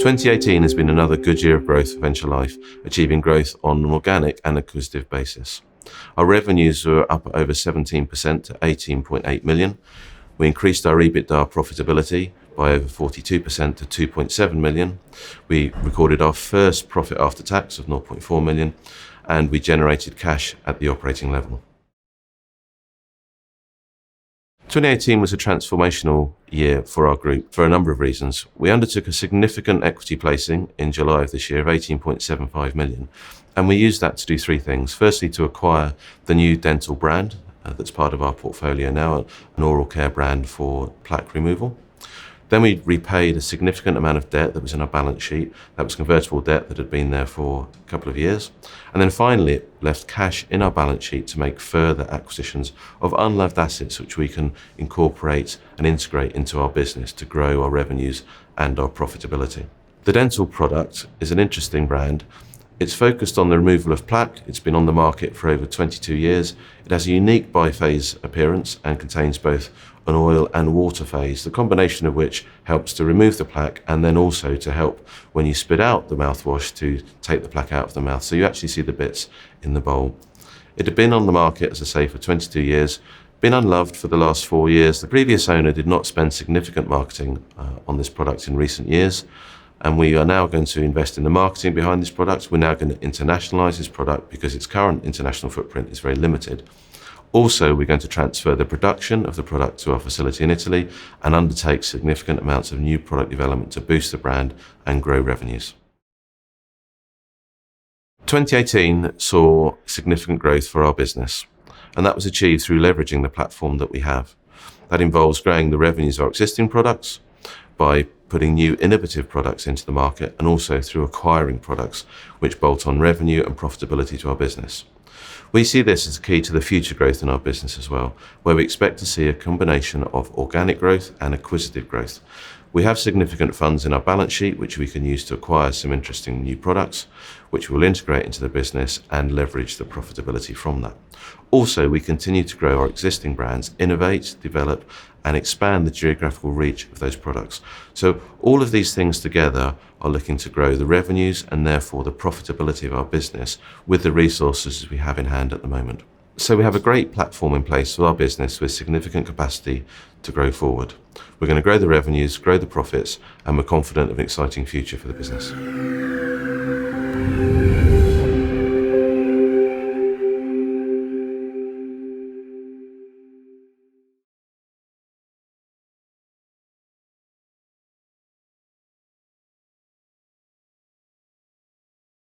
2018 has been another good year of growth for Venture Life, achieving growth on an organic and acquisitive basis. Our revenues were up over 17% to 18.8 million. We increased our EBITDA profitability by over 42% to 2.7 million. We recorded our first profit after tax of 0.4 million, and we generated cash at the operating level. 2018 was a transformational year for our group for a number of reasons. We undertook a significant equity placing in July of this year of 18.75 million, and we used that to do three things. Firstly, to acquire the new dental brand that's part of our portfolio now, an oral care brand for plaque removal. Then we repaid a significant amount of debt that was in our balance sheet. That was convertible debt that had been there for a couple of years. And then finally, it left cash in our balance sheet to make further acquisitions of unloved assets which we can incorporate and integrate into our business to grow our revenues and our profitability. The dental product is an interesting brand. It's focused on the removal of plaque. It's been on the market for over 22 years. It has a unique biphase appearance and contains both an oil and water phase, the combination of which helps to remove the plaque and then also to help when you spit out the mouthwash to take the plaque out of the mouth. So you actually see the bits in the bowl. It had been on the market, as I say, for 22 years, been unloved for the last 4 years. The previous owner did not spend significant marketing on this product in recent years. And we are now going to invest in the marketing behind this product. We're now going to internationalize this product because its current international footprint is very limited. Also, we're going to transfer the production of the product to our facility in Italy and undertake significant amounts of new product development to boost the brand and grow revenues. 2018 saw significant growth for our business, and that was achieved through leveraging the platform that we have. That involves growing the revenues of our existing products by putting new innovative products into the market and also through acquiring products which bolt on revenue and profitability to our business. We see this as a key to the future growth in our business as well, where we expect to see a combination of organic growth and acquisitive growth. We have significant funds in our balance sheet which we can use to acquire some interesting new products, which we'll integrate into the business and leverage the profitability from that. Also, we continue to grow our existing brands, innovate, develop, and expand the geographical reach of those products. So all of these things together are looking to grow the revenues and therefore the profitability of our business with the resources we have in hand at the moment. So we have a great platform in place for our business with significant capacity to grow forward. We're going to grow the revenues, grow the profits, and we're confident of an exciting future for the business.